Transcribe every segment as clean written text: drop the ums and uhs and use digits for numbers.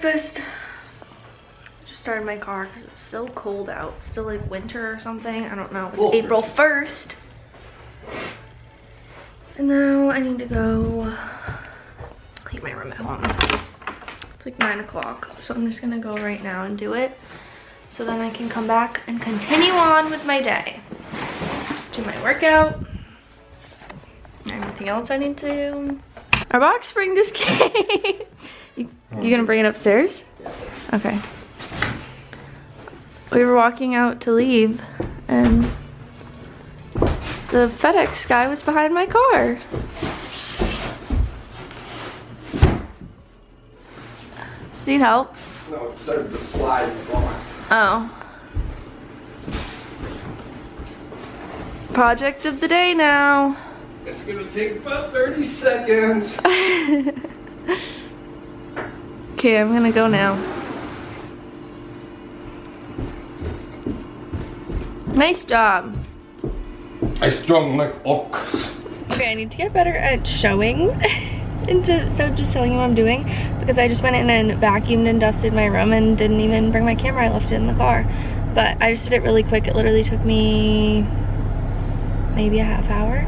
breakfast. Just started my car because it's so cold out. It's still like winter or something. I don't know. It's April 1st. And now I need to go clean my room at home. It's like 9 o'clock. So I'm just gonna go right now and do it. So then I can come back and continue on with my day. Do my workout. Anything else I need to do? Our box spring just came. You gonna bring it upstairs? Okay. We were walking out to leave and the FedEx guy was behind my car. Need help? No, it started to slide in the box. Oh. Project of the day now. It's gonna take about 30 seconds. Okay, I'm gonna go now. Nice job. I strung like ox. Okay, I need to get better at showing instead of just showing you what I'm doing, because I just went in and vacuumed and dusted my room and didn't even bring my camera. I left it in the car. But I just did it really quick. It literally took me maybe a half hour.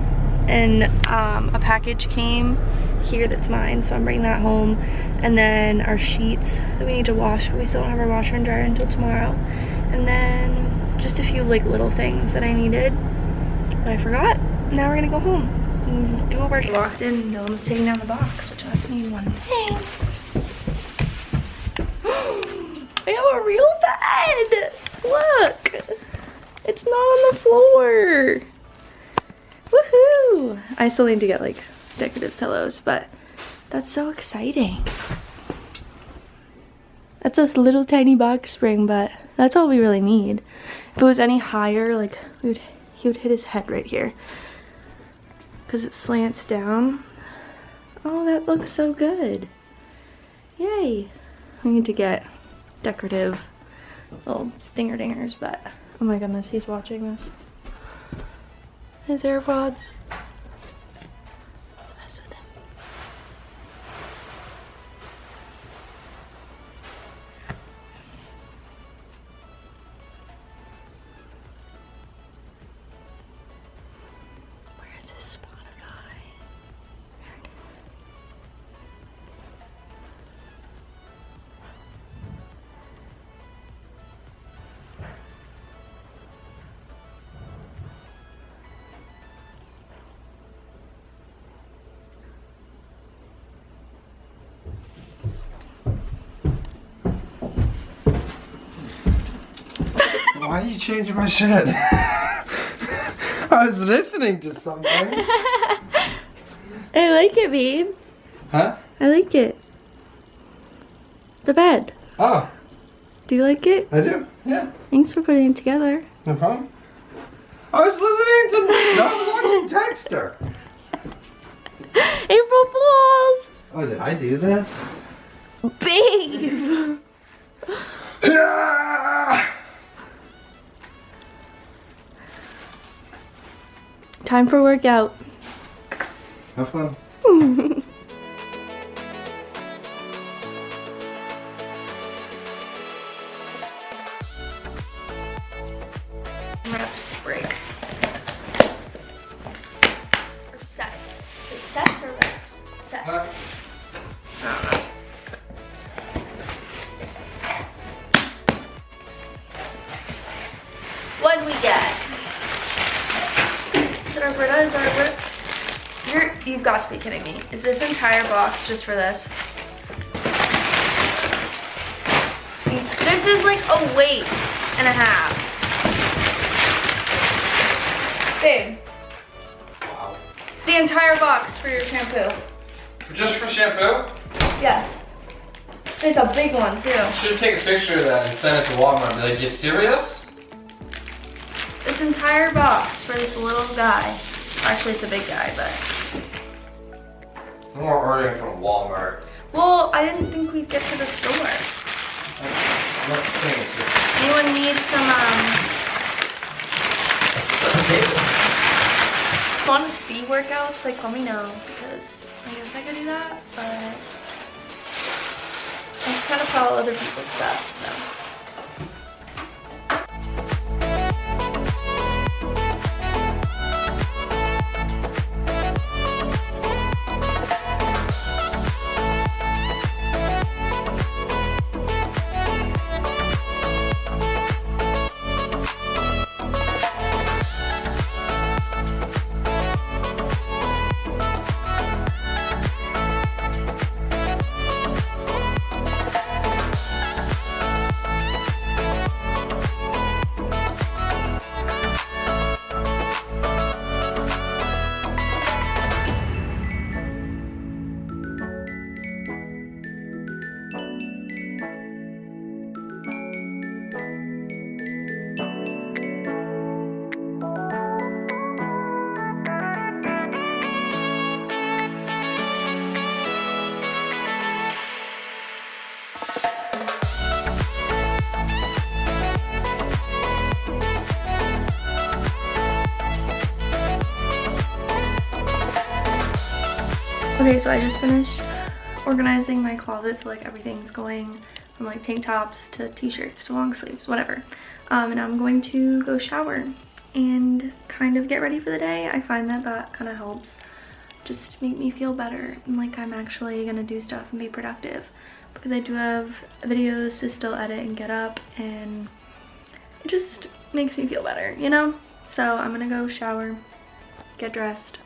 And a package came here that's mine, so I'm bringing that home. And then our sheets that we need to wash, but we still don't have our washer and dryer until tomorrow. And then just a few like little things that I needed that I forgot. Now we're gonna go home and do a work. Locked in and Dylan was taking down the box, which I just need one thing. I have a real bed! Look! It's not on the floor! Woohoo! I still need to get like decorative pillows, but that's so exciting. That's a little tiny box spring, but that's all we really need. If it was any higher, like he would hit his head right here because it slants down. Oh, that looks so good. Yay. We need to get decorative little dinger-dingers, but oh my goodness, he's watching this. His AirPods. Let's mess with him. Where is this spotted eye? There it is. Why are you changing my shit? I was listening to something. I like it, babe. Huh? I like it. The bed. Oh, Do you like it? I do. Yeah, Thanks for putting it together. no problem. I was listening to. I was watching Texter. April Fools! Oh, did I do this? Babe! Yeah! Time for workout. Have fun. Reps break. Or sets. Is it sets or reps? Sets. Huh? I don't know. What did we get? Is it our Brita? Is that our Brita? You've got to be kidding me. Is this entire box just for this? This is like a waist and a half. Babe. Wow. The entire box for your shampoo. Just for shampoo? Yes. It's a big one too. Should take a picture of that and send it to Walmart. Be like, you serious? This entire box for this little guy. Actually, it's a big guy, but. I'm more ordering from Walmart. Well, I didn't think we'd get to the store. I'm not saying it's here. Anyone need some, Let's see. want to see workouts? Like, let me know, because I guess I could do that, but I'm just kind of follow other people's stuff, so. Okay, so I just finished organizing my closet, so like everything's going from like tank tops to t-shirts to long sleeves, whatever. And I'm going to go shower and kind of get ready for the day. I find that that kind of helps just make me feel better and like I'm actually gonna do stuff and be productive, because I do have videos to still edit and get up, and it just makes me feel better, you know? So I'm gonna go shower, get dressed.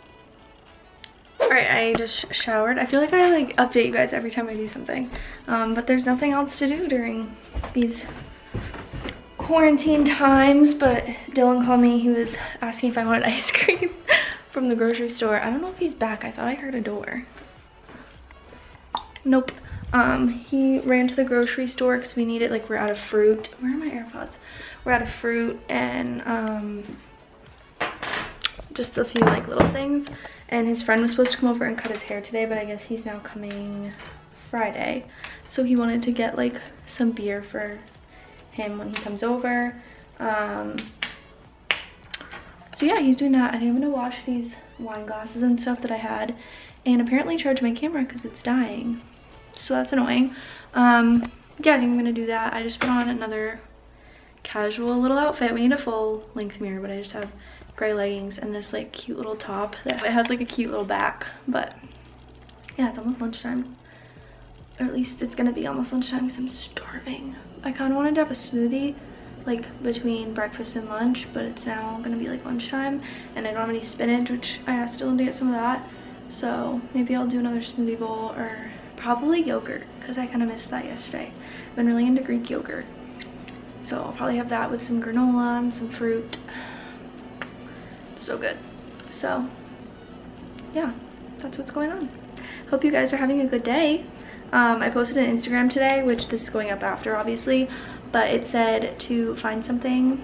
Alright, I just showered. I feel like I like update you guys every time I do something, but there's nothing else to do during these quarantine times. But Dylan called me. He was asking if I wanted ice cream from the grocery store. I don't know if he's back. I thought I heard a door. Nope. He ran to the grocery store because we needed, like, we're out of fruit. Where are my AirPods? We're out of fruit and just a few like little things. And his friend was supposed to come over and cut his hair today, but I guess he's now coming Friday. So he wanted to get like some beer for him when he comes over. So yeah, he's doing that. I think I'm gonna wash these wine glasses and stuff that I had, and apparently charge my camera because it's dying. So that's annoying. Yeah, I think I'm gonna do that. I just put on another casual little outfit. We need a full length mirror, but I just have gray leggings and this like cute little top that it has like a cute little back. But yeah, it's almost lunchtime, or at least it's gonna be almost lunchtime because I'm starving. I kind of wanted to have a smoothie like between breakfast and lunch, but it's now gonna be like lunchtime and I don't have any spinach, which I asked Dylan to get some of that, so maybe I'll do another smoothie bowl, or probably yogurt because I kind of missed that yesterday. I've been really into Greek yogurt, so I'll probably have that with some granola and some fruit. So good. So yeah, that's what's going on. Hope you guys are having a good day. I posted an Instagram today, which this is going up after obviously, but it said to find something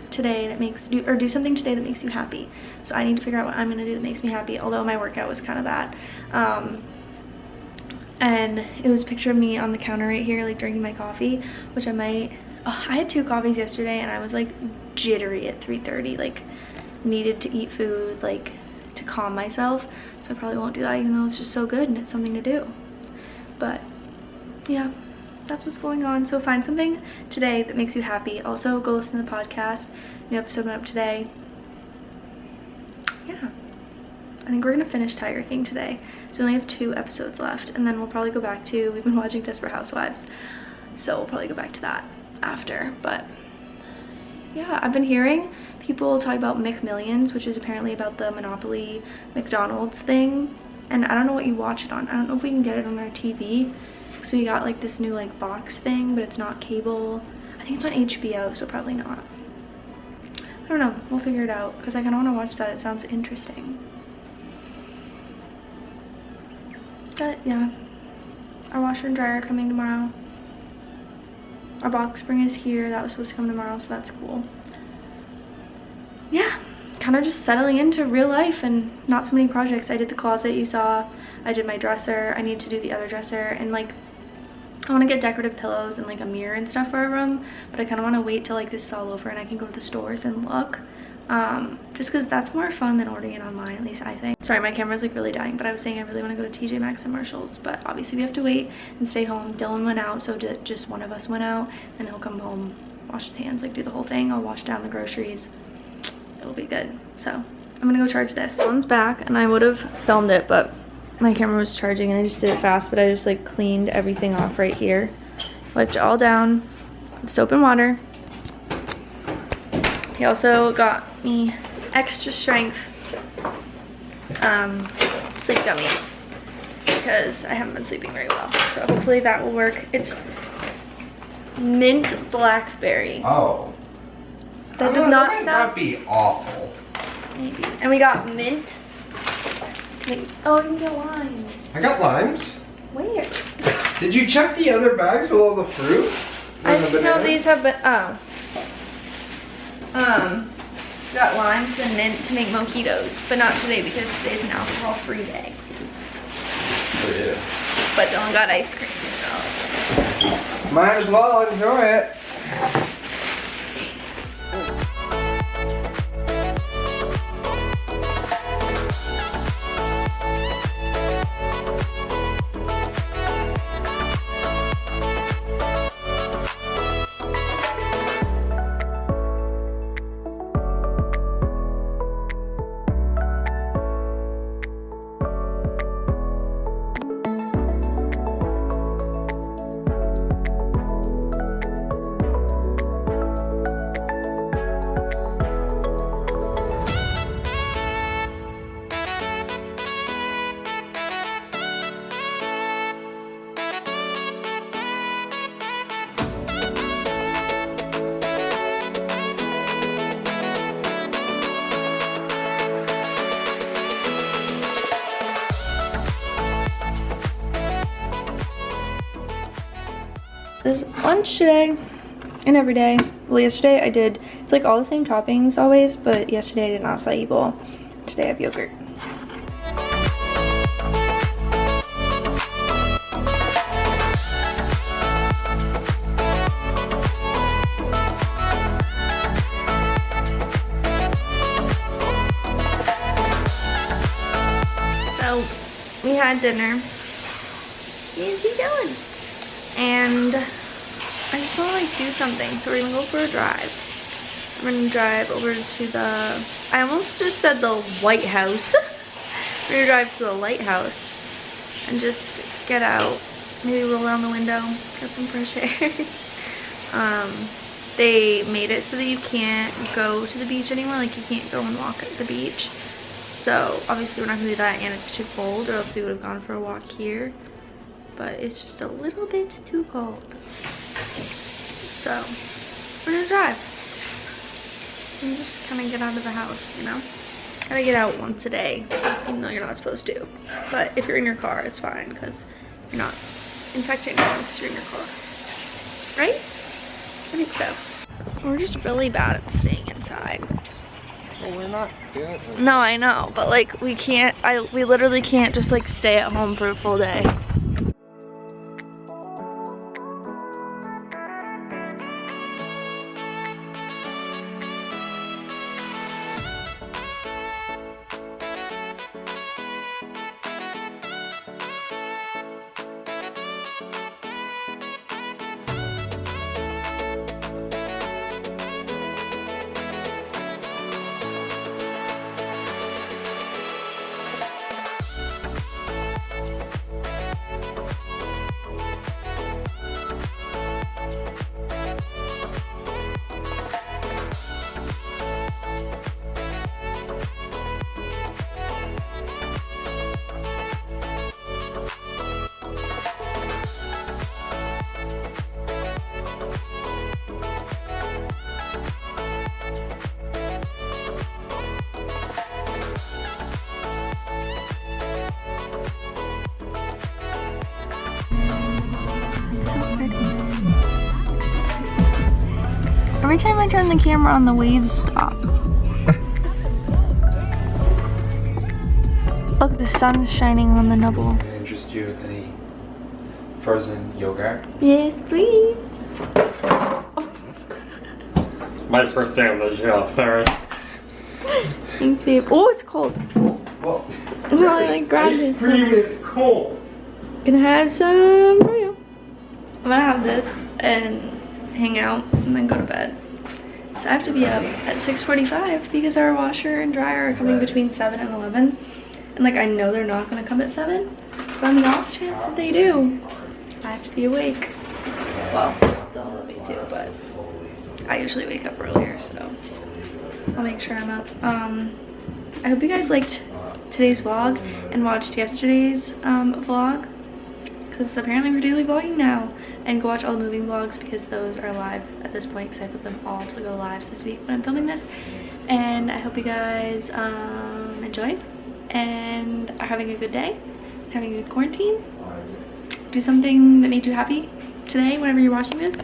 today that makes do something today that makes you happy. So I need to figure out what I'm gonna do that makes me happy, although my workout was kind of that. And it was a picture of me on the counter right here, like drinking my coffee, which I might, I had 2 coffees yesterday and I was like jittery at 3:30, like needed to eat food like to calm myself, so I probably won't do that, even though it's just so good and it's something to do. But yeah, that's what's going on. So find something today that makes you happy. Also go listen to the podcast. New episode went up today. Yeah, I think we're gonna finish Tiger King today, so we only have 2 episodes left, and then we'll probably go back to, we've been watching Desperate Housewives, so we'll probably go back to that after. But yeah, I've been hearing people talk about McMillions, which is apparently about the Monopoly McDonald's thing, and I don't know what you watch it on. I don't know if we can get it on our TV, because we got like this new like box thing, but it's not cable. I think it's on HBO, so probably not. I don't know, we'll figure it out, because I kind of want to watch that. It sounds interesting. But yeah, our washer and dryer are coming tomorrow. Our box spring is here. That was supposed to come tomorrow, so that's cool. Yeah, kind of just settling into real life and not so many projects. I did the closet you saw. I did my dresser. I need to do the other dresser, and like I want to get decorative pillows and like a mirror and stuff for our room, but I kind of want to wait till like this is all over and I can go to the stores and look. just because that's more fun than ordering it online, at least I think. Sorry, my camera's like really dying, but I was saying I really want to go to TJ Maxx and Marshalls, but obviously we have to wait and stay home. Dylan went out, so just one of us went out, and he'll come home, wash his hands, like do the whole thing. I'll wash down the groceries. It'll be good. So I'm gonna go charge this. Dylan's back, and I would have filmed it, but my camera was charging and I just did it fast, but I just like cleaned everything off right here. Wiped it all down with soap and water. He also got me extra strength sleep gummies because I haven't been sleeping very well. So hopefully that will work. It's mint blackberry. Oh. That does not that might sound not be awful. maybe. And we got mint. Oh, I can get limes. I got limes. Where? Did you check the other bags with all the fruit? I And the just know banana? these have been, got limes and mint to make mojitos, but not today because today's an alcohol-free day. Oh, yeah. But Dylan got ice cream, so. Might as well enjoy it. This is lunch today and every day. Well, yesterday I did, it's like all the same toppings always, but yesterday I did an acai bowl. Today I have yogurt. So we had dinner. Easy going. And I just want to like do something, so we're gonna go for a drive. I'm gonna drive over to the, I almost just said the White House. We're gonna drive to the lighthouse and just get out, maybe roll down the window, get some fresh air. They made it so that you can't go to the beach anymore, like you can't go and walk at the beach. So obviously we're not gonna do that, and it's too cold, or else we would have gone for a walk here. But it's just a little bit too cold. So we're gonna drive and just kind of get out of the house, you know? Gotta get out once a day, even though you're not supposed to. But if you're in your car, it's fine because you're not infecting anyone because you're in your car. Right? I think so. We're just really bad at staying inside. Well, we're not good. No, I know, but like we can't, we literally can't just like stay at home for a full day. Every time I turn the camera on, the waves stop. Look, the sun's shining on the Nubble. Can I interest you in any frozen yogurt? Yes, please. My first day on the show, sorry. Thanks, babe. Oh, it's cold. Well, I like grabbed it. It's pretty cold. Gonna have some for you. I'm gonna have this and hang out and then go to bed. So I have to be up at 6:45 because our washer and dryer are coming between 7 and 11. And like I know they're not gonna come at 7, but on the off chance that they do, I have to be awake. Well, they'll love me too, but I usually wake up earlier, so I'll make sure I'm up. I hope you guys liked today's vlog and watched yesterday's vlog, because apparently we're daily vlogging now. And go watch all the moving vlogs because those are live at this point, because I put them all to go live this week when I'm filming this. And I hope you guys enjoy and are having a good day, having a good quarantine. Do something that made you happy today whenever you're watching this,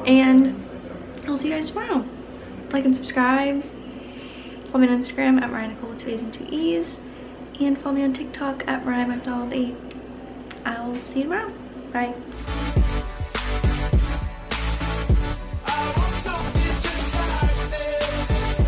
and I'll see you guys tomorrow. Like and subscribe. Follow me on Instagram at Mariah Nicole with 2 A's and 2 E's, and follow me on TikTok at Mariah MacDonald 8. I'll see you tomorrow. Bye.